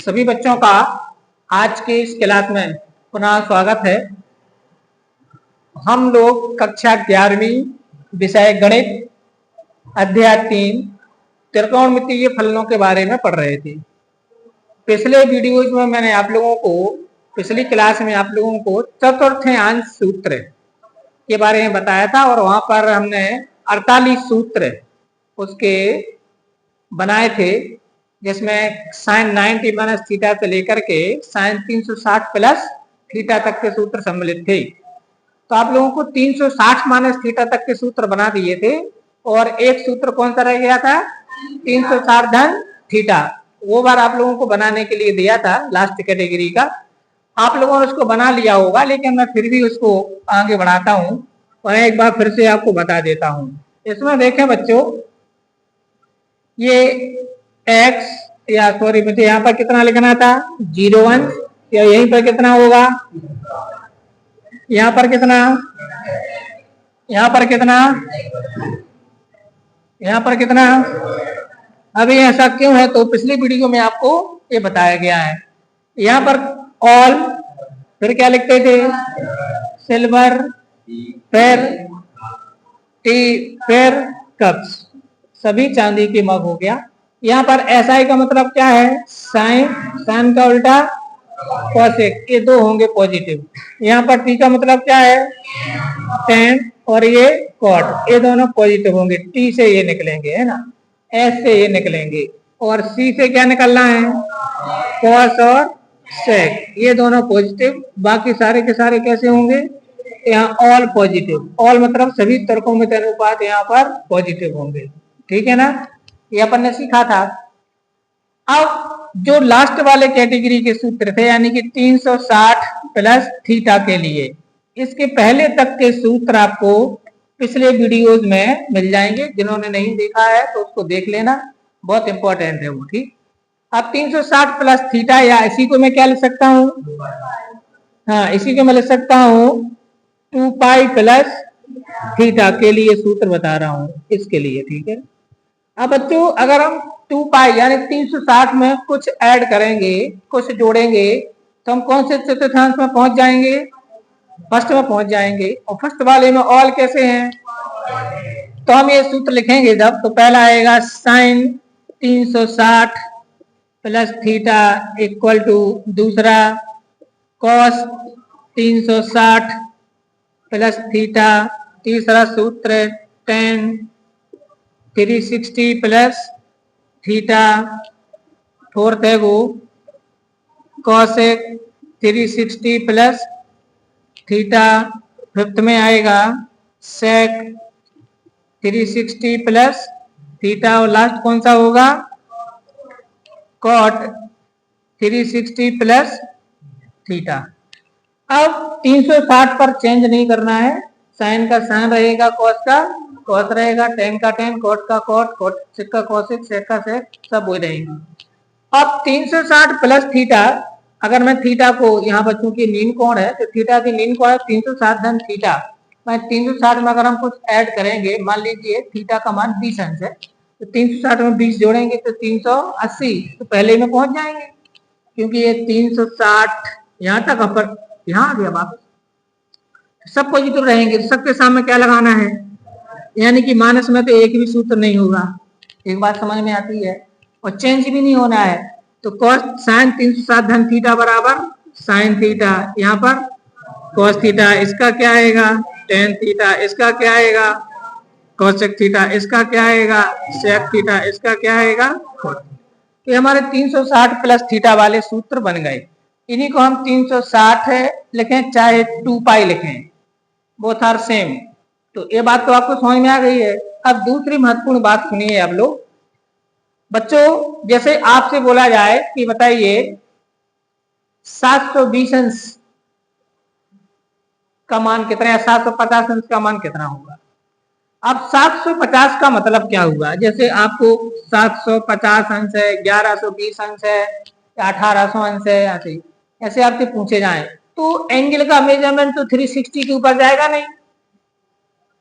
सभी बच्चों का आज के इस क्लास में पुनः स्वागत है। हम लोग कक्षा 11वीं विषय गणित अध्याय 3 त्रिकोणमितीय फलनों के बारे में पढ़ रहे थे। पिछले वीडियोज में मैंने आप लोगों को पिछली क्लास में आप लोगों को चतुर्थांश सूत्र के बारे में बताया था और वहां पर हमने 48 सूत्र उसके बनाए थे, जिसमें साइन 90 माइनस थीटा से लेकर के साइन 360 प्लस थीटा तक के सूत्र सम्मिलित थे। तो आप लोगों को 360 माइनस थीटा तक के सूत्र बना दिए थे और एक सूत्र कौन सा रह गया था, 360 धन थीटा। वो बार आप लोगों को बनाने के लिए दिया था लास्ट कैटेगरी का। आप लोगों ने उसको बना लिया होगा, लेकिन मैं फिर भी उसको आगे बढ़ाता हूँ और एक बार फिर से आपको बता देता हूँ। इसमें देखें बच्चों, ये x या सॉरी मुझे यहाँ पर कितना लिखना था 0 या यहीं पर कितना होगा, यहाँ पर कितना, यहाँ पर कितना, यहाँ पर कितना। अभी ऐसा क्यों है, तो पिछली वीडियो में आपको ये बताया गया है। यहाँ पर ऑल, फिर क्या लिखते थे, सिल्वर, फिर टी, फिर कप्स, सभी चांदी के मग हो गया। यहाँ पर SI का मतलब क्या है, साइन, साइन का उल्टा कॉसेक, ये दो होंगे पॉजिटिव। यहाँ पर T का मतलब क्या है, टेन, और ये कॉट, ये दोनों पॉजिटिव होंगे। T से ये निकलेंगे, है ना, S से ये निकलेंगे, और C से क्या निकलना है, कॉस और सेक, ये दोनों पॉजिटिव। बाकी सारे के सारे कैसे होंगे, यहाँ ऑल पॉजिटिव। ऑल मतलब सभी तर्कों में अनुपात यहाँ पर पॉजिटिव होंगे, ठीक है ना, ये अपन ने सीखा था। अब जो लास्ट वाले कैटेगरी के सूत्र थे, यानी कि 360 प्लस थीटा के लिए, इसके पहले तक के सूत्र आपको पिछले वीडियोज में मिल जाएंगे। जिन्होंने नहीं देखा है तो उसको देख लेना, बहुत इंपॉर्टेंट है वो, ठीक। अब 360 प्लस थीटा, या इसी को मैं क्या लिख सकता हूँ, हाँ इसी को मैं लिख सकता हूँ 2 पाई प्लस थीटा के लिए सूत्र बता रहा हूँ इसके लिए, ठीक है। अब बच्चों अगर हम 2 पाई यानी 360 में कुछ ऐड करेंगे, कुछ जोड़ेंगे, तो हम कौन से चतुर्थांश में पहुंच जाएंगे, फर्स्ट में पहुंच जाएंगे। और फर्स्ट वाले में ऑल कैसे हैं, तो हम ये सूत्र लिखेंगे जब, तो पहला आएगा sine 360 plus theta equal to दूसरा कॉस 360 प्लस थीटा, तीसरा सूत्र टेन 360 प्लस थीटा, फोर्थ है वो कॉसेक 360 प्लस थीटा, फिफ्थ में आएगा सेक 360 प्लस थीटा, और लास्ट कौन सा होगा, कॉट 360 प्लस थीटा। अब 360 पर चेंज नहीं करना है, साइन का साइन रहेगा, कॉस का कॉस रहेगा, टेन का टेन, कोट का कोट, कोसेक का कोसेक, सेक का सेक, सब वही रहेंगे। अब 360 प्लस थीटा, अगर मैं थीटा को यहाँ बच्चों की नीन कोण है, तो थीटा की नीन कोण है 360 धन थीटा। मैं 360 में अगर हम कुछ ऐड करेंगे, मान लीजिए थीटा का मान 20 अंश है, तो 360 में 20 जोड़ेंगे तो 380, तो पहले में पहुंच जाएंगे, क्योंकि ये 360 यहाँ तक अपर, यहाँ आ गया वापस, सब पॉजिटिव रहेंगे। तो सबके सामने क्या लगाना है, यानी कि माइनस में तो एक भी सूत्र नहीं होगा, एक बात समझ में आती है, और चेंज भी नहीं होना है। तो कॉस साइन 360 धन थीटा बराबर साइन थीटा, यहाँ पर कॉस थीटा, इसका क्या आएगा टेन थीटा, इसका क्या आएगा कॉसेक थीटा, इसका क्या आएगा सेक थीटा, इसका क्या आएगा कॉट। तो हमारे 360 प्लस थीटा वाले सूत्र बन गए। इन्हीं को हम 360 लिखें चाहे 2 पाई लिखें, बोथ आर सेम। तो ये बात तो आपको समझ में आ गई है। अब दूसरी महत्वपूर्ण बात सुनिए आप लोग बच्चों, जैसे आपसे बोला जाए कि बताइए 720 अंश का मान कितना है, 750 अंश का मान कितना होगा। अब 750 का मतलब क्या हुआ, जैसे आपको 750 अंश है, 1120 अंश है, 1800 अंश है, ऐसे ऐसे आपसे पूछे जाए, तो एंगल का मेजरमेंट तो 360 के ऊपर जाएगा नहीं।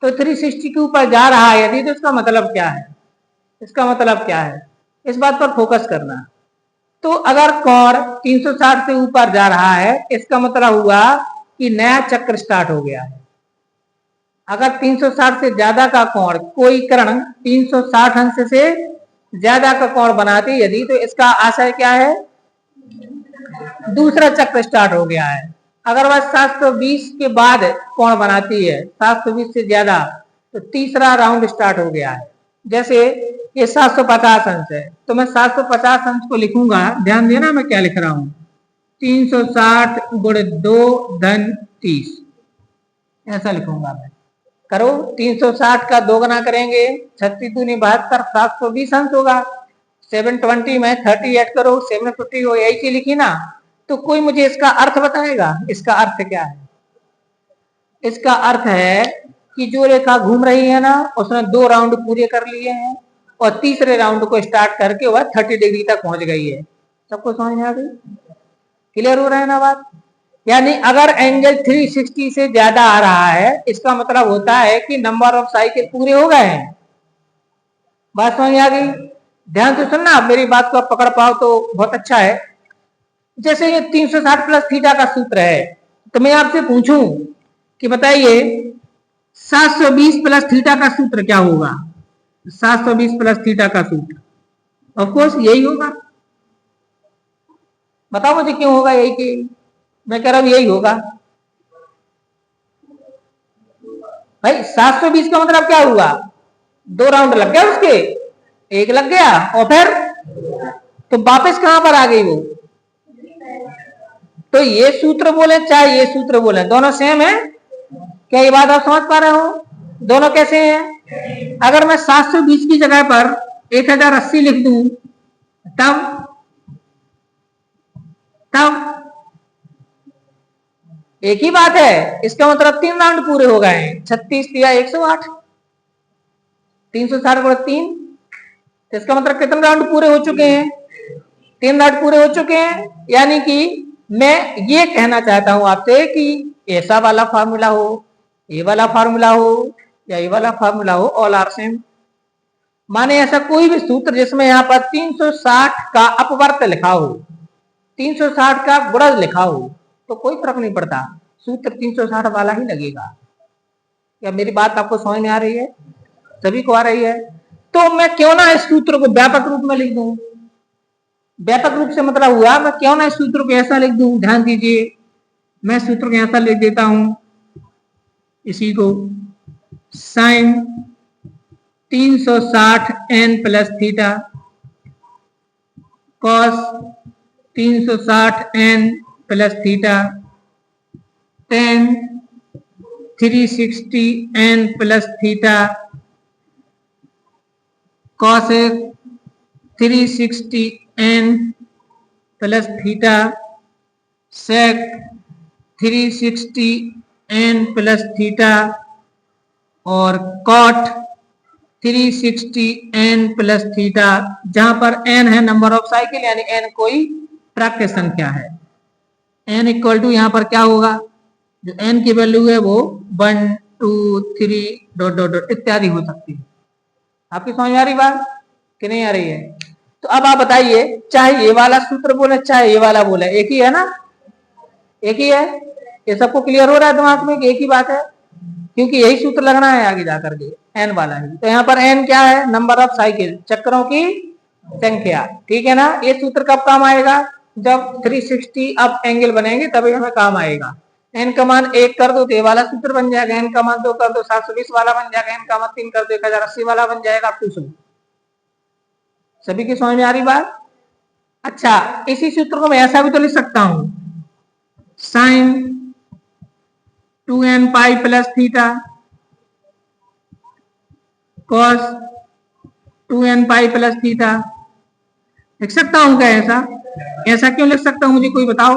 तो 360 के ऊपर जा रहा है यदि, तो इसका मतलब क्या है, इसका मतलब क्या है, इस बात पर फोकस करना। तो अगर कोण 360 से ऊपर जा रहा है, इसका मतलब हुआ कि नया चक्र स्टार्ट हो गया है। अगर 360 से ज्यादा का कोण, कोई कर्ण 360 अंश से ज्यादा का कोण बनाती यदि, तो इसका आशय क्या है, दूसरा चक्र स्टार्ट हो गया है। अगर वह 720 के बाद कोण बनाती है, 720 से ज्यादा, तो तीसरा राउंड स्टार्ट हो गया है। जैसे ये 750 अंश है, तो मैं 750 अंश को लिखूंगा, ध्यान देना मैं क्या लिख रहा हूं, 360 गुणे 2 धन 30, ऐसा लिखूंगा मैं। करो, 360 का 2 गुना करेंगे, 36 दूनी 72, 720 अंश होगा। 720 में 30 ऐड करो, 750 हो, यही चीज लिखी ना। तो कोई मुझे इसका अर्थ बताएगा, इसका अर्थ क्या है? इसका अर्थ है कि जो रेखा घूम रही है ना, उसने 2 राउंड पूरे कर लिए हैं और तीसरे राउंड को स्टार्ट करके वह 30 डिग्री तक पहुंच गई है। सबको समझ में आ गई? क्लियर हो रहा है ना बात? यानी अगर एंगल 360 से ज्यादा आ रहा है, इसका मतलब होता है कि नंबर ऑफ साइकिल पूरे हो गए हैं। बात समझ आ गई? ध्यान से सुनना, मेरी बात को आप पकड़ पाओ तो बहुत अच्छा है। जैसे ये 360 प्लस थीटा का सूत्र है, तो मैं आपसे पूछूं कि बताइए 720 प्लस थीटा का सूत्र क्या होगा? 720 प्लस थीटा का सूत्र ऑफ कोर्स यही होगा। बताओ मुझे क्यों होगा यही? कि मैं कह रहा हूं यही होगा भाई। 720 का मतलब क्या हुआ? 2 राउंड लग गया उसके, एक लग गया और फिर तो वापस कहां पर आ गई वो? तो ये सूत्र बोले चाहे ये सूत्र बोले, दोनों सेम है। क्या ये बात आप समझ पा रहे हो? दोनों कैसे हैं? अगर मैं 720 की जगह पर 1080 लिख दूं, तब एक ही बात है। इसका मतलब 3 राउंड पूरे हो गए हैं। 36 या 108, 360 गुणा 3, तो इसका मतलब कितने राउंड पूरे हो चुके हैं? 3 राउंड पूरे हो चुके हैं। यानी कि मैं ये कहना चाहता हूं आपसे कि ऐसा वाला फार्मूला हो, ये वाला फार्मूला हो या ये वाला फार्मूला हो, ऑल आर सेम। माने ऐसा कोई भी सूत्र जिसमें यहां पर 360 का अपवर्त लिखा हो, 360 का गुणज लिखा हो, तो कोई फर्क नहीं पड़ता, सूत्र 360 वाला ही लगेगा। क्या मेरी बात आपको समझ में आ रही है? सभी को आ रही है? तो मैं क्यों ना इस सूत्र को व्यापक रूप में लिख दूं। व्यापक रूप से मतलब हुआ मैं क्यों ना इस सूत्र को ऐसा लिख दूं। ध्यान दीजिए, मैं सूत्र को ऐसा लिख देता हूं, इसी को sine 360 n plus theta cos 360 n plus theta tan 360 n plus theta cos 360 n plus theta sec 360 n plus theta और कॉट 360 n प्लस थीटा, जहां पर n है नंबर ऑफ साइकिल, यानी n कोई प्राकृत संख्या है। n इक्वल टू यहां पर क्या होगा, जो n की वैल्यू है वो 1 2 3 डॉट डॉट डॉट इत्यादि हो सकती है। आपकी समझ में आ रही बात कि नहीं आ रही है? तो अब आप बताइए, चाहे ये वाला सूत्र बोले चाहे ये वाला बोले, एक ही है ना? एक ही है। ये सबको क्लियर हो रहा है दिमाग में कि एक ही बात है? क्योंकि यही सूत्र लगना है आगे जाकर के, एन वाला ही। तो यहाँ पर एन क्या है? नंबर ऑफ साइकिल, चक्रों की संख्या। ठीक है ना? ये सूत्र कब काम आएगा? जब 360 अप एंगल बनेंगे तभी हमें काम आएगा। एन का मान 1 कर दो तो ये वाला सूत्र बन जाएगा, एन का मान 2 कर दो 720 वाला बन जाएगा, एन का मान 3 कर दो 1080 वाला बन जाएगा। आप पूछो, सभी की समझ में आ रही बात? अच्छा, इसी सूत्र को मैं ऐसा भी तो लिख सकता हूं, sine 2n pi plus theta cos 2n pi plus theta. लिख सकता हूं क्या ऐसा? ऐसा क्यों लिख सकता हूं, मुझे कोई बताओ?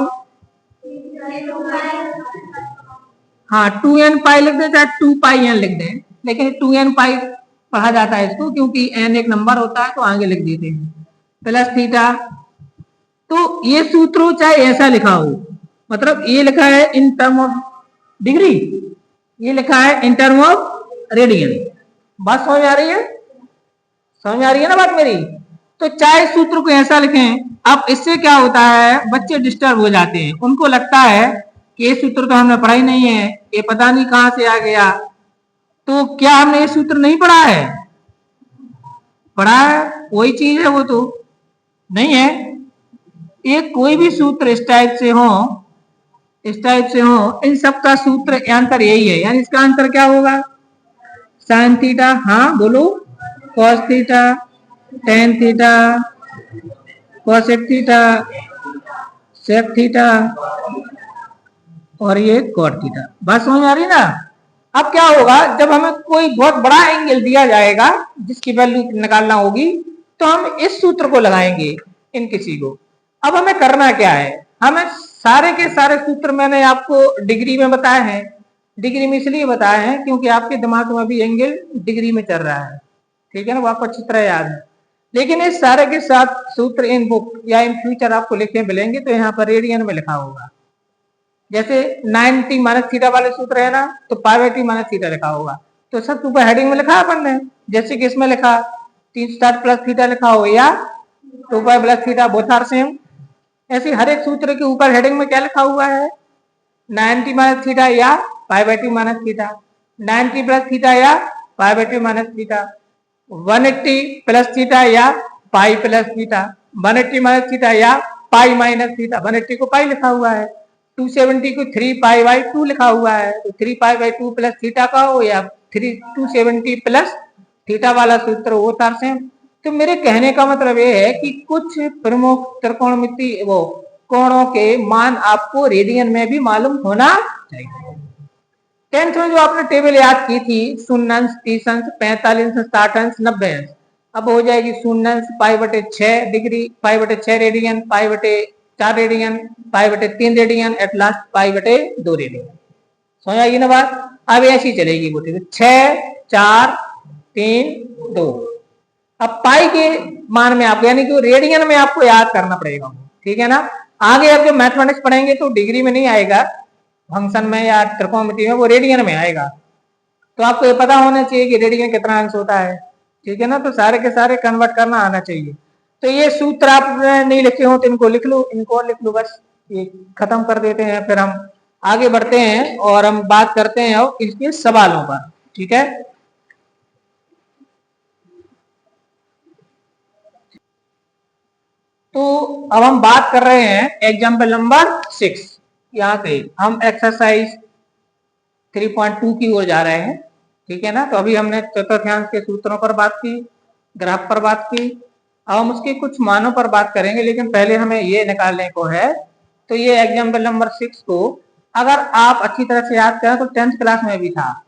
हाँ, 2n पाई लिख दे चाहे 2 पाई n लिख दे, लेकिन 2n पाई पढ़ा जाता है इसको, क्योंकि n एक नंबर होता है तो आगे लिख देते हैं प्लस थीटा। तो ये सूत्र चाहे ऐसा लिखा हो, मतलब ये लिखा है इन टर्म ऑफ डिग्री, ये लिखा है इन टर्म ऑफ रेडियन। बात समझ में आ रही है? समझ में आ रही है ना बात मेरी? तो चाहे सूत्र को ऐसा लिखें। अब इससे क्या होता है, बच्चे डिस्टर्ब हो जाते हैं, उनको लगता है कि ये सूत्र तो हमने पढ़ा ही नहीं है, ये पता नहीं कहां से आ गया। तो क्या हमने ये सूत्र नहीं पढ़ा है? पढ़ा है, वही चीज है वो तो नहीं है। ये कोई भी सूत्र इस टाइप से हो, इन सब का सूत्र आंसर यही है। यानी इसका आंसर क्या होगा? साइन थीटा, हाँ बोलो, cos theta, tan theta, cosec theta, sec theta और ये कॉट थीटा। बात समझ आ रही ना? अब क्या होगा, जब हमें कोई बहुत बड़ा एंगल दिया जाएगा जिसकी वैल्यू निकालना होगी, तो हम इस सूत्र को लगाएंगे इन किसी को। अब हमें करना क्या है, हमें सारे के सारे सूत्र मैंने आपको डिग्री में बताए हैं। डिग्री में इसलिए बताए हैं क्योंकि आपके दिमाग में भी एंगल डिग्री में चल रहा है, ठीक है ना, वो आपको अच्छी तरह याद है। लेकिन इस सारे के साथ सूत्र इन बुक या इन फ्यूचर आपको लिखने मिलेंगे तो यहाँ पर रेडियन में लिखा होगा। जैसे 90 माइनस थीटा वाले सूत्र है ना, तो पाई/2 माइनस थीटा लिखा होगा, तो सब ऊपर हेडिंग में लिखा अपन ने। जैसे कि इसमें लिखा 3 प्लस थीटा लिखा हो या 2 pi plus theta, both are same. ऐसे हर एक सूत्र के ऊपर हेडिंग में क्या लिखा हुआ है, 90 माइनस थीटा या पाई/2 माइनस थीटा, 90 प्लस थीटा या पाई/2 माइनस थीटा, 180 प्लस थीटा या पाई प्लस थीटा, 180 माइनस थीटा या पाई माइनस थीटा। 180 को पाई लिखा हुआ है, 270 को 3 पाई/2 लिखा हुआ है, तो 3 पाई/2 प्लस थीटा का हो या 270 प्लस थीटा वाला सूत्र वो तार से। तो मेरे कहने का मतलब ये है कि कुछ प्रमुख त्रिकोणमितीय वो कोणों के मान आपको रेडियन में भी मालूम होना चाहिए। 10th में जो आपने टेबल याद की थी, 0 अंश, 30 अंश, 45 अंश, 60 अंश, 90 अंश, अब हो जाएगी 0 अंश पाई/6 डिग्री, पाई/6 रेडियन, पाई/4 रेडियन, पाई/3 रेडियन, एट लास्ट पाई/2 रेडियन। समझ आएगी ना बात? अब ऐसी चलेगी वो, 6, 4, 3, 2। अब पाई के मान में आपको, यानी कि रेडियन में आपको याद करना पड़ेगा, ठीक है ना। आगे आप जो मैथमेटिक्स पढ़ेंगे तो डिग्री में नहीं आएगा, फंक्शन में या त्रिकोणमिति में, वो रेडियन में आएगा। तो आपको ये पता होना चाहिए कि रेडियन कितना अंश होता है, ठीक है ना। तो सारे के सारे कन्वर्ट करना आना चाहिए। तो ये सूत्र आप नहीं लिखे हो तो इनको लिख लो, इनको लिख लो, बस ये खत्म कर देते हैं। फिर हम आगे बढ़ते हैं और हम बात करते हैं अब इसके सवालों पर, ठीक है। तो अब हम बात कर रहे हैं एग्जाम्पल नंबर 6। यहाँ से हम एक्सरसाइज 3.2 की ओर जा रहे हैं, ठीक है ना। तो अभी हमने चतुर्थांश के सूत्रों पर बात की, ग्राफ पर बात की, अब हम उसके कुछ मानों पर बात करेंगे। लेकिन पहले हमें ये निकालने को है, तो ये एग्जाम्पल नंबर 6 को अगर आप अच्छी तरह से याद करें तो 10th क्लास में भी था,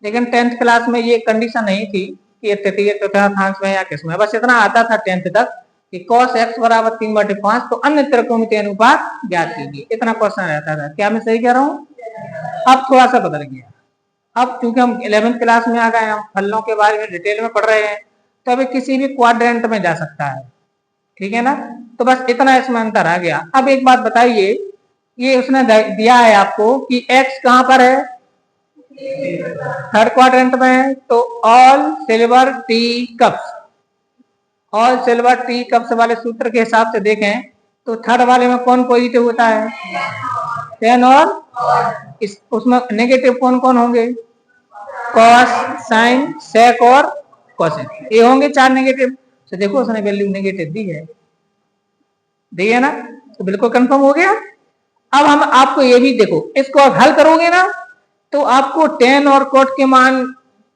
लेकिन 10th क्लास में ये कंडीशन नहीं थी कि तृतीय चतुर्थांश में या किसमें, बस इतना आता था 10th तक कि cos x बराबर 3/5 तो अन्य त्रिकोणमितीय अनुपात ज्ञात कीजिए, इतना क्वेश्चन रहता था। क्या मैं सही कह रहा हूँ? अब थोड़ा सा बदल गया। अब क्योंकि हम 11th क्लास में आ गए, हम फलनों के बारे में डिटेल में पढ़ रहे हैं, तो अभी किसी भी क्वाड्रेंट में जा सकता है, ठीक है ना। तो बस इतना इसमें अंतर आ गया। अब एक बात बताइए, ये उसने दिया है आपको कि x कहां पर है, थर्ड क्वाड्रेंट में है, तो all silver T cups, all silver T cups वाले सूत्र के हिसाब से देखें तो थर्ड वाले में कौन पॉजिटिव होता है, 10 और उसमें नेगेटिव कौन कौन होंगे, कॉस, साइन, सेक और कोसेक, ये होंगे 4 नेगेटिव। तो देखो उसने वैल्यू नेगेटिव दी है ना, तो बिल्कुल कंफर्म हो गया। अब हम आपको ये भी देखो, इसको हल करोगे ना तो आपको 10 और कोट के मान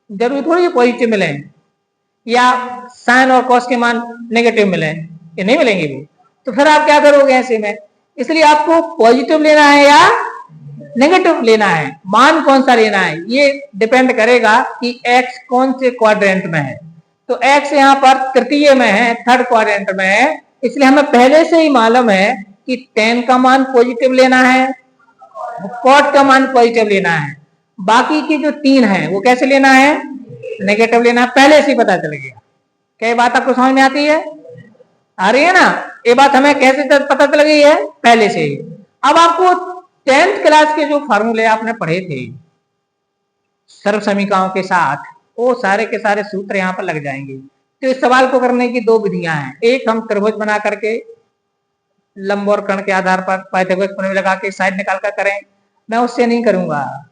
जरूरी थोड़ी पॉजिटिव मिले या साइन और कॉस के मान नेगेटिव मिले, ये नहीं मिलेंगे वो। तो फिर आप क्या करोगे ऐसे में, इसलिए आपको पॉजिटिव लेना है या नेगेटिव लेना है, मान कौन सा लेना है, ये डिपेंड करेगा कि x कौन से क्वाड्रेंट में है। तो x यहाँ पर तृतीय में है, थर्ड क्वाड्रेंट में है, इसलिए हमें पहले से ही मालूम है कि 10 का मान पॉजिटिव लेना है, कॉट का मान पॉजिटिव लेना है, बाकी की जो 3 है वो कैसे लेना है, नेगेटिव लेना है, पहले से ही पता चल गया। क्या ये बात आपको समझ में आती है, आ रही है ना? ये बात हमें कैसे पता चल गई है, पहले से ही। अब आपको 10th क्लास के जो फार्मूले आपने पढ़े थे सर्व समीकरणों के साथ, वो सारे के सारे सूत्र यहाँ पर लग जाएंगे। तो इस सवाल को करने की दो विधियां हैं। एक, हम त्रिभुज बना करके लंब और कर्ण के आधार पर पाइथागोरस प्रमेय लगा के साइड निकाल कर करें। मैं उससे नहीं करूंगा,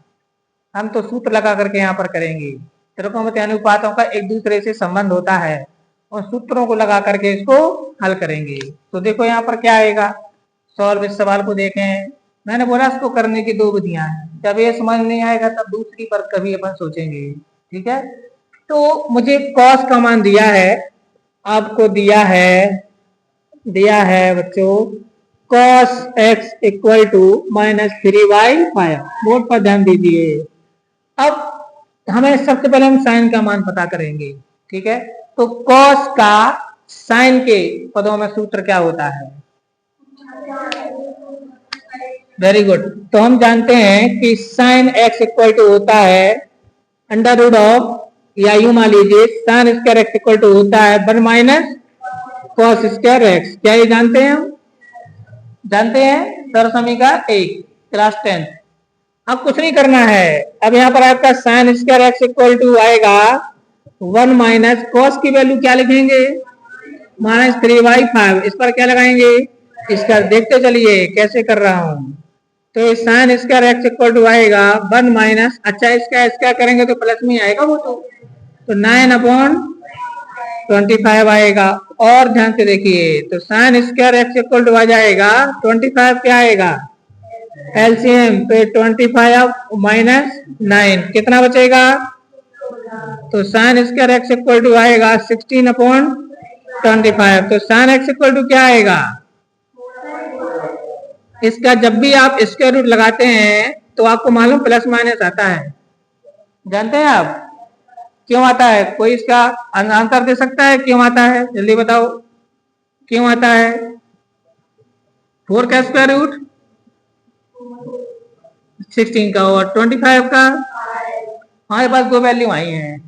हम तो सूत्र लगा करके यहाँ पर करेंगे। त्रिकोणमितीय अनुपातों का एक दूसरे से संबंध होता है और सूत्रों को लगा करके इसको हल करेंगे। तो देखो यहाँ पर क्या आएगा, सॉल्व इस सवाल को देखें। मैंने बोला इसको करने की दो विधियां हैं, जब ये समझ नहीं आएगा तब दूसरी पर कभी अपन सोचेंगे। ठीक है, तो मुझे कॉस का मान दिया है, आपको दिया है बच्चों cos x equal to -3/5। Board पर ध्यान दीजिए। अब हमें सबसे पहले हम साइन का मान पता करेंगे। ठीक है, तो cos का साइन के पदों में सूत्र क्या होता है? Very good. तो हम जानते हैं कि साइन x इक्वल टू होता है अंडर रूट ऑफ, या यूं मान लीजिए sine square x equal to होता है 1 माइनस कॉस स्क्वायर एक्स। क्या ये जानते हैं? हम जानते हैं, सरसमी का 1 क्लास 10। अब कुछ नहीं करना है। अब यहाँ पर आपका sine square x equal to आएगा 1 माइनस कॉस की वैल्यू क्या लिखेंगे? -3/5। इस पर क्या लगाएंगे? इसका देखते चलिए कैसे कर रहा हूं। तो sine square x equal to आएगा 1 माइनस, अच्छा इसका इसका करेंगे तो प्लस में आएगा वो, तो 9/25 आएगा। और ध्यान से देखिए, तो sine square x equal to आ जाएगा 25, क्या आएगा? एलसीएम पे 25 माइनस 9 कितना बचेगा? तो sine square x equal to आएगा 16/25। तो साइन एक्स इक्वल टू क्या आएगा? इसका जब भी आप स्क्वायर रूट लगाते हैं तो आपको मालूम प्लस माइनस आता है, जानते हैं आप क्यों आता है? कोई इसका आंसर दे सकता है क्यों आता है? जल्दी बताओ क्यों आता है? 4 का स्क्वायर रूट 16 का और 25 का, हमारे पास दो वैल्यू आई हैं।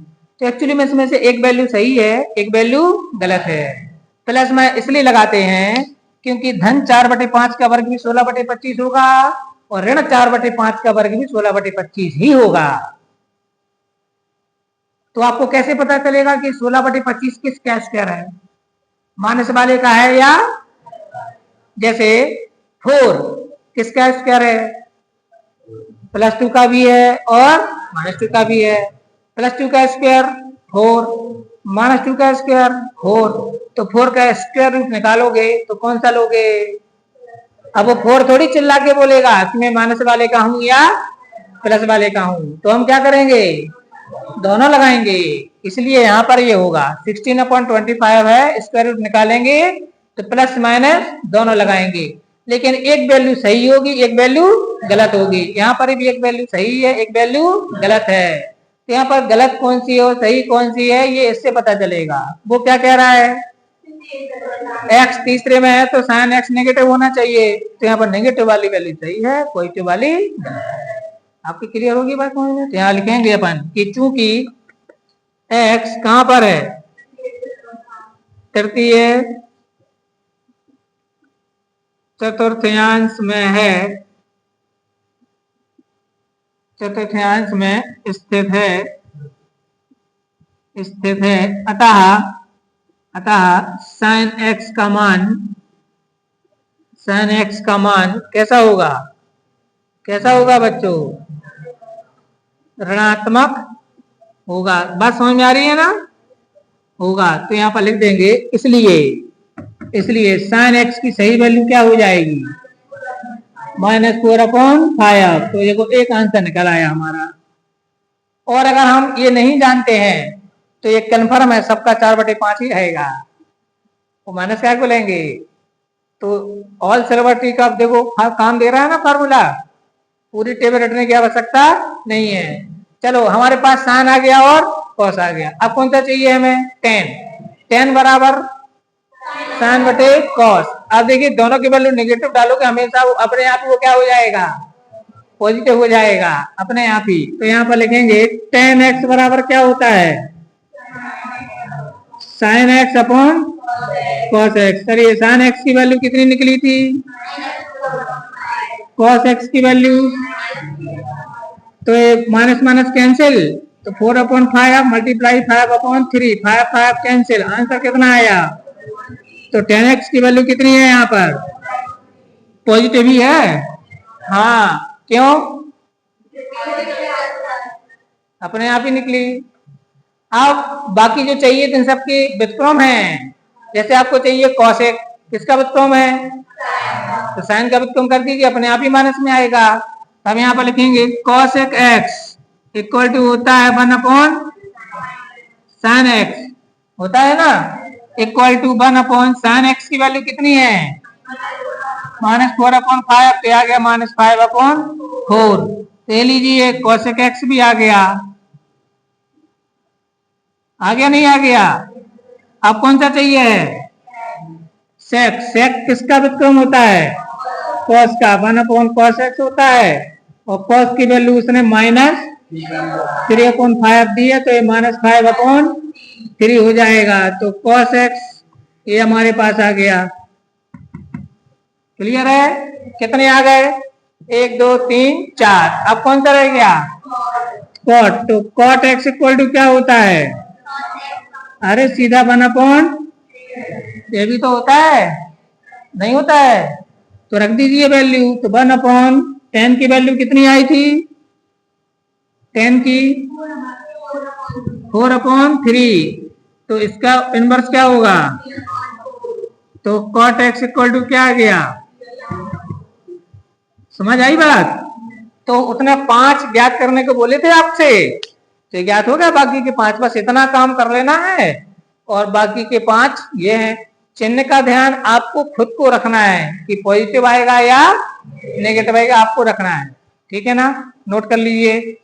तो एक्चुअली में इसमें से एक वैल्यू सही है, एक वैल्यू गलत है। प्लस में इसलिए लगाते हैं क्योंकि धन 4/5 का वर्ग भी 16/25 होगा और ऋण 4/5 का वर्ग भी 16/25 ही होगा। तो आपको कैसे पता चलेगा कि 16/25 किसका स्क्वायर है? माइनस वाले का है, या जैसे 4 किसका स्क्वायर है? +2 का भी है और -2 का भी है। +2 का स्क्वायर 4, -2 का स्क्वायर 4, तो 4 का स्क्वायर रूट निकालोगे तो कौन सा लोगे? अब वो 4 थोड़ी चिल्ला के बोलेगा कि मैं माइनस वाले का हूं या प्लस वाले का हूं, तो हम क्या करेंगे? दोनों लगाएंगे। इसलिए यहाँ पर ये होगा 16/25 है, स्क्वायर रूट निकालेंगे तो प्लस माइनस दोनों लगाएंगे। लेकिन एक वैल्यू सही होगी, एक वैल्यू गलत होगी। यहाँ पर भी एक वैल्यू सही है, एक वैल्यू गलत है। तो यहाँ पर गलत कौन सी है और सही कौन सी है ये इससे पता चलेगा। वो क्या कह रहा है? x तीसरे में है तो साइन x नेगेटिव होना चाहिए, तो यहाँ पर नेगेटिव वाली वैल्यू सही है, पॉजिटिव वाली गलत है। आपकी क्लियर होगी बात? तो यहाँ लिखेंगे अपन कि चूंकि x कहां पर है? तृतीय चतुर्थांश में है, चतुर्थांश में स्थित है, अतः साइन x का मान कैसा होगा? कैसा होगा बच्चों? ऋणात्मक होगा। बात समझ में आ रही है ना? होगा। तो यहाँ पर लिख देंगे इसलिए साइन x की सही वैल्यू क्या हो जाएगी? -4/5। तो देखो एक आंसर निकल आया हमारा। और अगर हम ये नहीं जानते हैं तो ये कन्फर्म है, सबका 4/5 ही रहेगा। वो माइनस क्या को लेंगे? तो ऑल सिल्वर टी का देखो काम दे रहा है ना फार्मूला, पूरी टेबल रटने की आवश्यकता नहीं है। चलो हमारे पास साइन आ गया और कॉस आ गया। अब कौन सा चाहिए हमें? tan बराबर साइन बटे कॉस। अब देखिए दोनों की वैल्यू नेगेटिव डालोगे हमेशा वो अपने आप ही वो क्या हो जाएगा? पॉजिटिव हो जाएगा अपने आप ही। तो यहाँ पर लिखेंगे tan x बराबर क्या होता है? Sine x upon cos x। चलिए साइन x की वैल्यू कितनी निकली थी? कॉस x की वैल्यू, तो माइनस माइनस कैंसिल, तो 4/5 मल्टीप्लाई 5/3, 5 कैंसिल, आंसर कितना आया? तो 10x की वैल्यू कितनी है यहाँ पर? पॉजिटिव ही है। हाँ, क्यों? अपने आप ही निकली। अब बाकी जो चाहिए इन सबके व्युत्क्रम हैं। जैसे आपको चाहिए कॉसेक, किसका व्युत्क्रम है? तो साइन का व्युत्क्रम कर दीजिए, अपने आप ही माइनस में आएगा। तो हम यहाँ पर लिखेंगे कॉसेक x इक्वल टू होता है 1/sin x, होता है ना, इक्वल टू 1/sin x की वैल्यू कितनी है? -4/5, पे आ गया -5/4। तो लीजिए कॉसेक x भी आ गया नहीं आ गया? अब कौन सा चाहिए है? सेक। सेक किसका व्युत्क्रम होता है? कॉस का। 1/cos x होता है, और कॉस की वैल्यू उसने -3/5 दी है, तो ये -5/3 हो जाएगा। तो cos x ये हमारे पास आ गया। क्लियर है? कितने आ गए? 1 2 3 4। अब कौन सा रह गया? कॉट। तो कॉट x इक्वल टू क्या होता है? अरे सीधा 1/, ये भी तो होता है, नहीं होता है? तो रख दीजिए वैल्यू। तो 1/10 की वैल्यू कितनी आई थी? 10 की 4/3। तो इसका इनवर्स क्या होगा? तो cot x इक्वल टू क्या आ गया? समझ आई बात? तो उसने 5 ज्ञात करने को बोले थे आपसे, तो ज्ञात हो गया। बाकी के 5 बस इतना काम कर लेना है, और बाकी के 5 ये हैं। चिन्ह का ध्यान आपको खुद को रखना है कि पॉजिटिव आएगा या नेगेटिव आएगा, आपको रखना है। ठीक है ना? नोट कर लीजिए।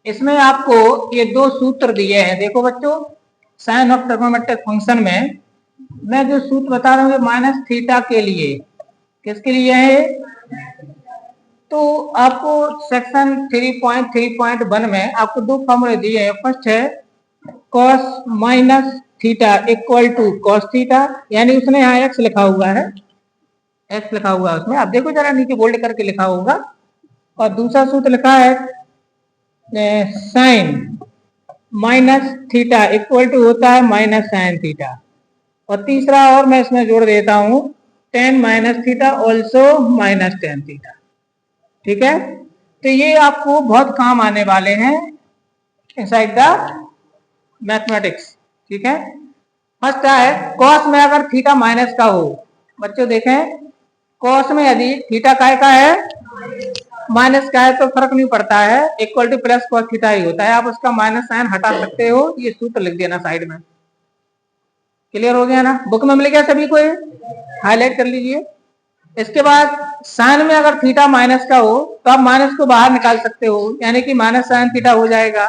इसमें आपको ये 2 सूत्र दिए हैं। देखो बच्चों, साइन ऑफ ट्रिग्नोमेट्रिक फंक्शन में मैं जो सूत्र बता रहा हूँ -थीटा के लिए, किसके लिए है? तो आपको सेक्शन 3.3.1 में आपको 2 फॉर्मूले दिए हैं। फर्स्ट है cos -theta equal to cos theta, यानी उसने यहाँ x लिखा हुआ है, x लिखा हुआ है उसमें, आप देखो जरा नीचे बोल्ड करके लिखा होगा। और दूसरा सूत्र लिखा है साइन -थीटा इक्वल टू होता है -sin थीटा। और तीसरा और मैं इसमें जोड़ देता हूं tan -theta also -tan theta. ठीक है? तो ये आपको बहुत काम आने वाले हैं इनसाइड द मैथमेटिक्स। ठीक है? फर्स्ट है कॉस में अगर थीटा माइनस का हो, बच्चों देखें, कॉस में यदि थीटा काय का है? माइनस का है, तो फर्क नहीं पड़ता है, equal to plus cos theta ही होता है। आप उसका माइनस साइन हटा सकते हो, ये सूत्र लिख देना साइड में। क्लियर हो गया ना? बुक में मिल गया सभी को? ये हाईलाइट कर लीजिए। इसके बाद साइन में अगर थीटा माइनस का हो, तो आप माइनस को बाहर निकाल सकते हो, यानी कि -sin थीटा हो जाएगा।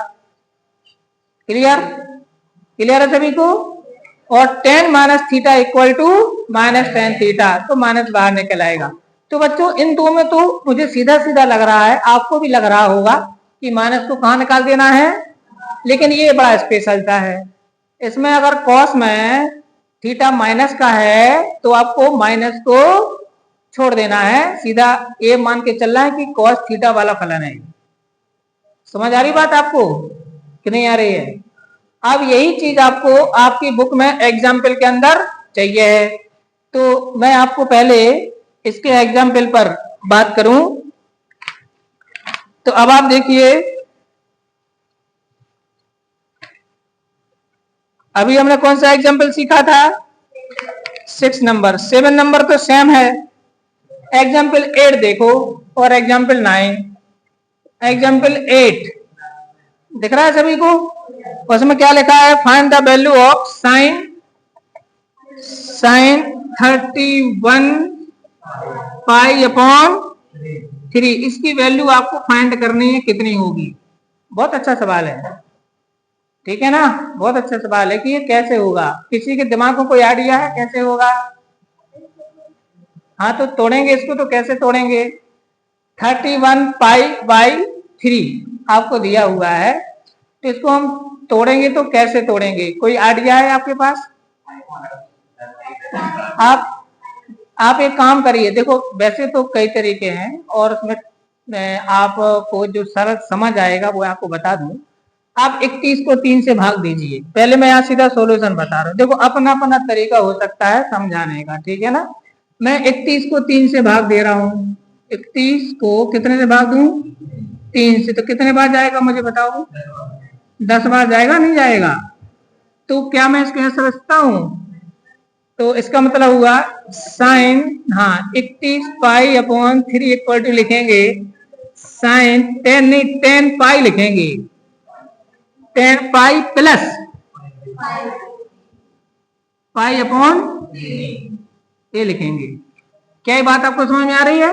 क्लियर? क्लियर है सभी को? और tan -theta equal to -tan theta, तो माइनस बाहर निकल आएगा। तो बच्चों इन दो में तो मुझे सीधा सीधा लग रहा है, आपको भी लग रहा होगा कि माइनस को कहां निकाल देना है, लेकिन ये बड़ा स्पेशलता है। इसमें अगर कॉस में थीटा माइनस का है, तो आपको माइनस को छोड़ देना है, सीधा ये मान के चलना है कि कॉस थीटा वाला फलन है। समझ आ रही बात आपको कि नहीं आ रही है? अब यही चीज आपको आपकी बुक में एग्जाम्पल के अंदर चाहिए है। तो मैं आपको पहले इसके एग्जाम्पल पर बात करूं, तो अब आप देखिए, अभी हमने कौन सा एग्जाम्पल सीखा था? 6 नंबर। 7 नंबर तो सेम है। एग्जाम्पल 8 देखो और एग्जाम्पल 9। एग्जाम्पल 8 दिख रहा है सभी को? उसमें क्या लिखा है? Find the value of sine 31 π/3। इसकी वैल्यू आपको फाइंड करनी है, कितनी होगी? बहुत अच्छा सवाल है। ठीक है ना? बहुत अच्छा सवाल है कि ये कैसे होगा। किसी के दिमाग में कोई आइडिया है कैसे होगा? हाँ, तो तोड़ेंगे इसको, तो कैसे तोड़ेंगे? 31 π/3 आपको दिया हुआ है, तो इसको हम तोड़ेंगे तो कैसे तोड़ेंगे? कोई आइडिया है आपके पास? आप एक काम करिए, देखो वैसे तो कई तरीके हैं और उसमें आपको जो सरल समझ आएगा वो आपको बता दूं। आप 31 को 3 से भाग दीजिए। पहले मैं यहाँ सीधा सॉल्यूशन बता रहा हूँ, देखो अपना अपना तरीका हो सकता है समझाने का, ठीक है ना। मैं 31 को 3 से भाग दे रहा हूँ। 31 को कितने से भाग दूं? 3 से। तो कितने बार जाएगा मुझे बताओ? 10 बार जाएगा, नहीं जाएगा? तो क्या मैं इसको यहां समझता हूं? तो इसका मतलब हुआ साइन, हाँ 31 पाई अपॉन 3 इक्वल टू लिखेंगे साइन 10, नहीं 10 पाई लिखेंगे, 10 पाई प्लस पाई अपॉन ये लिखेंगे। क्या ये बात आपको समझ में आ रही है?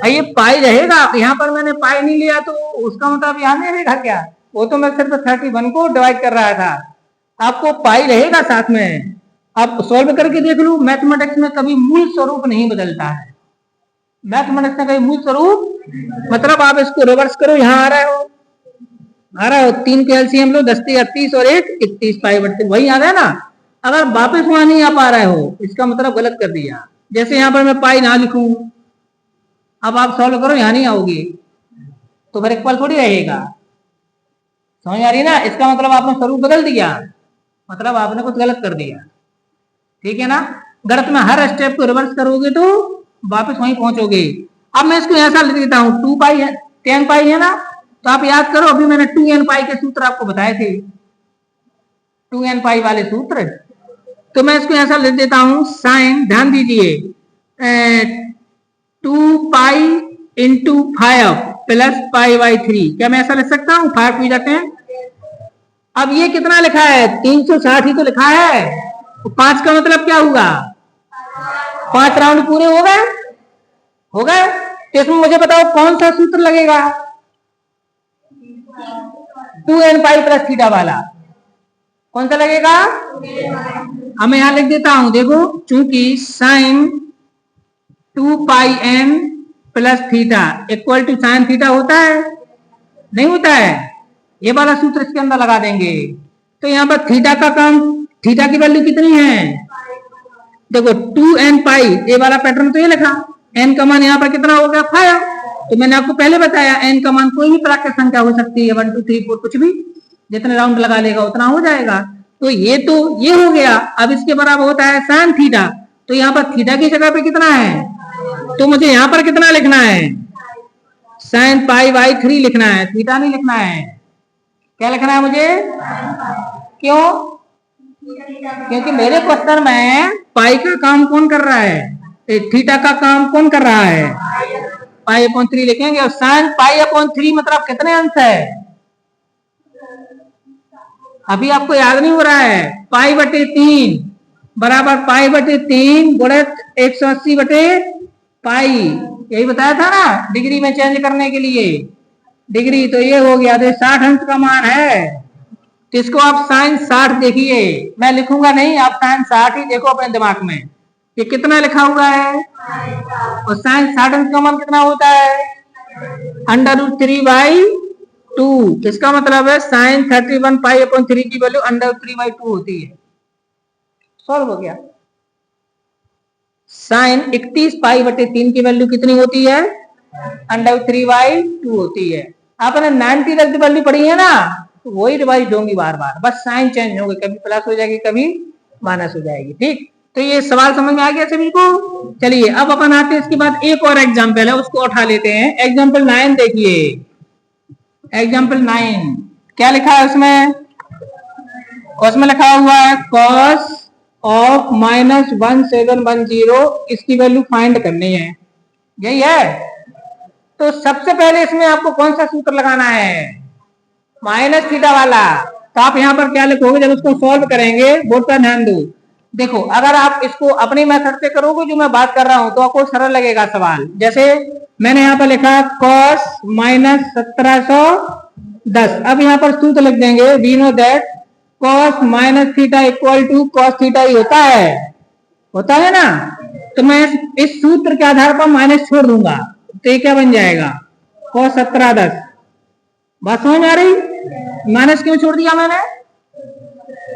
ये पाई रहेगा, यहाँ पर मैंने पाई नहीं लिया तो उसका मतलब यहाँ नहीं रहेगा क्या? वो तो मैं सिर्फ 31 को डिवाइड कर रहा था, आपको पाई रहेगा साथ में। आप सॉल्व करके देख लो, मैथमेटिक्स में कभी मूल स्वरूप नहीं बदलता है। मैथमेटिक्स में कभी मूल स्वरूप मतलब आप इसको रिवर्स करो, यहाँ आ रहा हो 3 के एलसीएम लो, 10 30 और 1 31 पाई बटे वही आ रहा है ना। अगर वापस वहां नहीं आ पा रहे हो इसका मतलब गलत कर दिया। जैसे यहाँ पर मैं पाई ना लिखूं, अब आप सॉल्व करो यहाँ नहीं आओगे तो फिर इक्वल थोड़ी रहेगा। समझ आ रही ना? इसका मतलब आपने स्वरूप बदल दिया, मतलब आपने कुछ गलत कर दिया, ठीक है ना। गलत में हर स्टेप को रिवर्स करोगे तो वापस वहीं पहुंचोगे। अब मैं इसको ऐसा लिख देता हूं, 2 पाई है 10 पाई है ना, तो आप याद करो अभी मैंने 2n पाई के सूत्र आपको बताए थे, 2n पाई वाले सूत्र। तो मैं इसको ऐसा लिख देता हूं साइन, ध्यान दीजिए 2 pi into 5 plus pi by 3। क्या मैं ऐसा लिख सकता हूं? 5 भी जाते हैं। अब ये कितना लिखा है? 360 ही तो लिखा है। तो 5 का मतलब क्या हुआ? 5 राउंड पूरे हो गए, हो गए। तो इसमें मुझे बताओ कौन सा सूत्र लगेगा? 2n पाई प्लस थीटा वाला कौन सा लगेगा? अब मैं यहां लिख देता हूं, देखो चूंकि sine 2 pi n plus theta equal to sine theta होता है, नहीं होता है? ये वाला सूत्र इसके अंदर लगा देंगे। तो यहाँ पर थीटा का काम, थीटा की वैल्यू कितनी है? देखो 2n पाई, ये वाला पैटर्न तो ये लिखा, n का मान यहाँ पर कितना हो गया? 5। तो मैंने आपको पहले बताया n का मान कोई भी प्राकृत संख्या हो सकती है, 1 2 3 4 कुछ भी, जितने राउंड लगा लेगा उतना हो जाएगा। तो ये हो गया। अब इसके बराबर होता है साइन थीटा, तो यहाँ पर थीटा की जगह पे कितना है? तो मुझे यहाँ पर कितना लिखना है? साइन पाई बाई 3 लिखना है, थीटा नहीं लिखना है। क्या लिखना है मुझे? क्यों? क्योंकि मेरे क्वेश्चन में पाई का काम कौन कर रहा है? थीटा का काम कौन कर रहा है? पाई अपॉन 3 लिखेंगे। और साइन पाई अपॉन 3 मतलब कितने अंश है? अभी आपको याद नहीं हो रहा है? पाई बटे 3 बराबर पाई बटे 3 गुणे 180 बटे पाई, यही बताया था ना डिग्री में चेंज करने के लिए डिग्री। तो ये हो गया, तो 60 अंश का मान है, तो इसको आप साइन 60 देखिए, मैं लिखूंगा नहीं, आप साइन 60 ही देखो अपने दिमाग में। ये कितना लिखा हुआ है? और साइन 60 अंश का मान कितना होता है? √3/2। इसका मतलब है साइन 31 पाई अपॉन 3 की वैल्यू √3/2 होती है। सॉल्व हो गया। साइन 31 पाई बटे 3 की वैल्यू कितनी होती है? √3/2 होती है। आपने 90 तक की वैल्यू पढ़ी है ना, तो वही रिवाइज होंगी बार बार, बस साइन चेंज होगी, कभी प्लस हो जाएगी कभी माइनस हो जाएगी, ठीक। तो ये सवाल समझ में आ गया सभी को? चलिए अब अपन आते हैं इसके बाद एक और एग्जाम्पल है, उसको उठा लेते हैं। एग्जाम्पल 9 देखिए, एग्जाम्पल 9 क्या लिखा है उसमें? उसमें लिखा हुआ है कॉस ऑफ -1710, इसकी वैल्यू फाइंड करनी है, यही है। तो सबसे पहले इसमें आपको कौन सा सूत्र लगाना है? माइनस थीटा वाला। तो आप यहाँ पर क्या लिखोगे जब उसको सॉल्व करेंगे? बोर्ड पर ध्यान दो। देखो अगर आप इसको अपनी मेथड से करोगे जो मैं बात कर रहा हूं तो आपको सरल लगेगा सवाल। जैसे मैंने यहाँ पर लिखा cos -1710, अब यहाँ पर सूत्र लिख देंगे, we know that cos minus theta equal to cos theta ही होता है ना। तो मैं इस सूत्र के आधार पर माइनस छोड़ दूंगा, तो ये क्या बन जाएगा? cos 1710। बात समझ में आ रही? माइनस क्यों छोड़ दिया मैंने?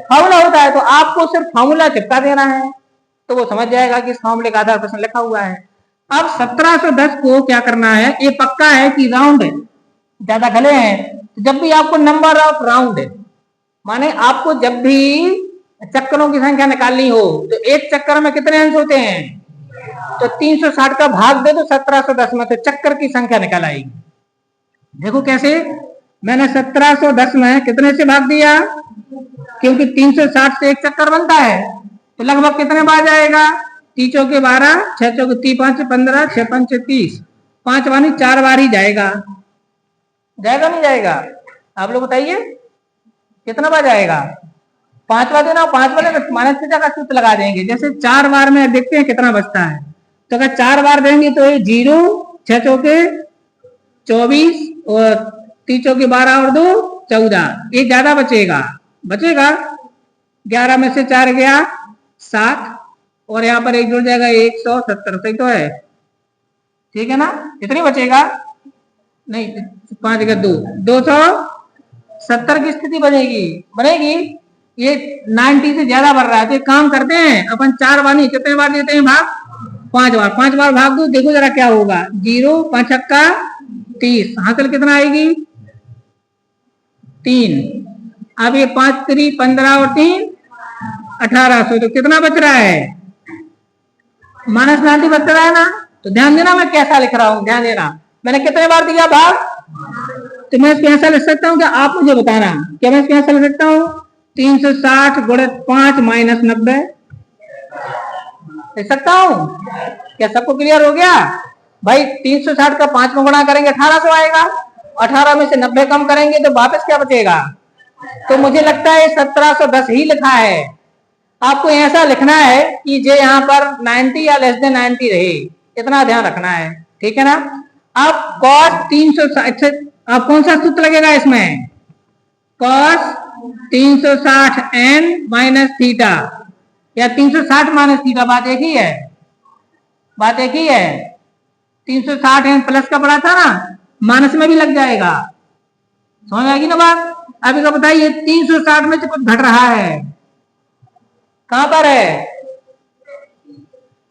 फॉर्मूला होता है तो आपको सिर्फ फॉर्मूला चिपका देना है, तो वो समझ जाएगा कि इस फॉर्मूले का आधार प्रश्न लिखा हुआ है। अब 1710 को क्या करना है, ये पक्का है कि राउंड है, ज्यादा खले हैं, तो जब भी आपको नंबर ऑफ राउंड है, माने आपको जब भी चक्करों की संख्या निकालनी हो तो एक चक्कर में कितने अंश होते हैं, तो 360 का भाग दे तो 1710 में, तो चक्कर की संख्या निकल आएगी। देखो कैसे, मैंने 1710 में कितने से भाग दिया, क्योंकि 360 से एक चक्कर बनता है, तो लगभग कितने बार जाएगा, 3 चौके 12, 6 चौके 3 5 15, 6 5 30, 5 वानी 4 बार ही जाएगा। जाएगा नहीं जाएगा, आप लोग बताइए कितना बार जाएगा। 5 बार देना, 5 बार माइनस थीटा का सूत्र लगा देंगे, जैसे 4 बार में देखते हैं कितना बचता है, तो अगर 4 बार देंगे तो ये 0, 6 चौके 24 और 3 चौके 12 और 2 14, ये ज्यादा बचेगा, 11 में से 4 गया 7, और यहाँ पर एक जुड़ जाएगा 170, सही तो है, ठीक है ना। कितनी बचेगा, नहीं 5 का 2, 270 की स्थिति बनेगी। ये 90 से ज्यादा बढ़ रहा है, तो एक काम करते हैं अपन 4 वानी कितने बार देते हैं भाग, 5 बार भाग दो, देखो जरा क्या होगा, 0 5 छक्का 30, हासिल कितना आएगी 3। अब ये 5 3 15 और 3 1800, तो कितना बच रहा है, -90 बच रहा है ना। तो ध्यान देना मैं कैसा लिख रहा हूं, ध्यान देना, मैंने कितने बार दिया भाग, तो मैं इसको ऐसा लिख सकता हूँ कि आप मुझे बताना, क्या मैं इसको ऐसा लिख सकता हूँ, 360 गुणित 5 माइनस 90 लिख सकता हूँ। क्या सबको क्लियर हो गया भाई, 360 का 5 में गुणा करेंगे 1800 आएगा, 18 में से 90 कम करेंगे तो वापस क्या बचेगा, तो मुझे लगता है 1710 ही लिखा है। आपको ऐसा लिखना है कि जो यहाँ पर 90 या लेस देन 90 रहे, इतना ध्यान रखना है, ठीक है ना। अब cos 360, अब कौन सा सूत्र लगेगा इसमें, cos 360 n माइनस थीटा या 360 माइनस थीटा, बात एक ही है, 360 n प्लस का पड़ा था ना, माइनस में भी लग जाएगा, समझ आएगी ना बात। अभी का बताइए 360 में से कुछ घट रहा है, कहां पर है,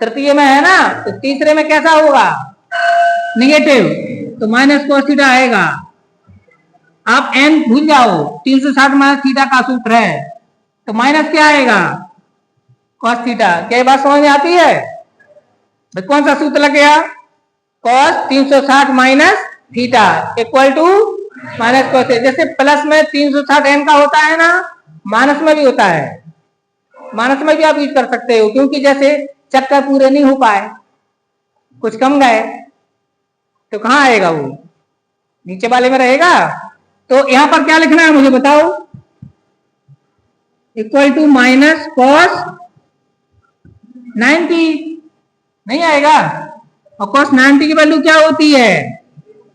तृतीय में है ना, तो तीसरे में कैसा होगा, निगेटिव, तो माइनस cos थीटा आएगा। आप n भूल जाओ, 360 माइनस थीटा का सूत्र है, तो माइनस क्या आएगा, cos थीटा। क्या ये बात समझ में आती है, तो कौन सा सूत्र लग गया, cos 360 minus theta equal to minus cos, जैसे प्लस में 360 n का होता है ना, माइनस में भी होता है, माइनस में भी आप यूज कर सकते हो, क्योंकि जैसे चक्कर पूरे नहीं हो पाए, कुछ कम गए, तो कहां आएगा, वो नीचे वाले में रहेगा। तो यहां पर क्या लिखना है मुझे बताओ, इक्वल टू माइनस cos 90 नहीं आएगा, और cos 90 की वैल्यू क्या होती है,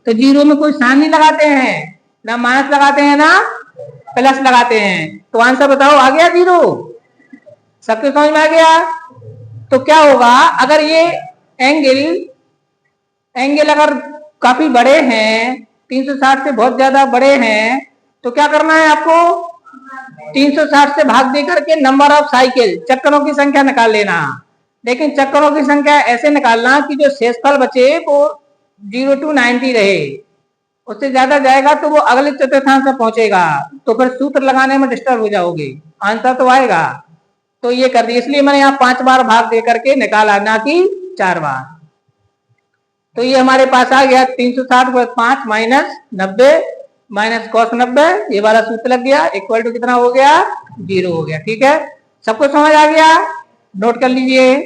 तो 0 में कोई साइन नहीं लगाते हैं, ना माइनस लगाते हैं ना प्लस लगाते हैं, तो आंसर बताओ आ गया 0, सबके समझ में आ गया। तो क्या होगा, अगर ये एंगल अगर काफी बड़े हैं, 360 से बहुत ज्यादा बड़े हैं, तो क्या करना है आपको, 360 से भाग दे करके नंबर ऑफ साइकिल, चक्करों की संख्या निकाल लेना। लेकिन चक्करों की संख्या ऐसे निकालना कि जो शेषफल बचे वो 0 to 90 रहे, उससे ज्यादा जाएगा तो वो अगले चतुर्थांश में पहुंचेगा, तो फिर सूत्र लगाने में डिस्टर्ब हो जाओगे, आंसर तो आएगा। तो ये कर दिया, इसलिए मैंने यहाँ 5 बार भाग दे करके निकाला, ना कि 4 बार। तो ये हमारे पास आ गया 360 + 5 माइनस 90 माइनस cos 90, ये वाला सूत्र लग गया, इक्वल टू कितना हो गया, 0 हो गया। ठीक है, सबको समझ आ गया, नोट कर लीजिए।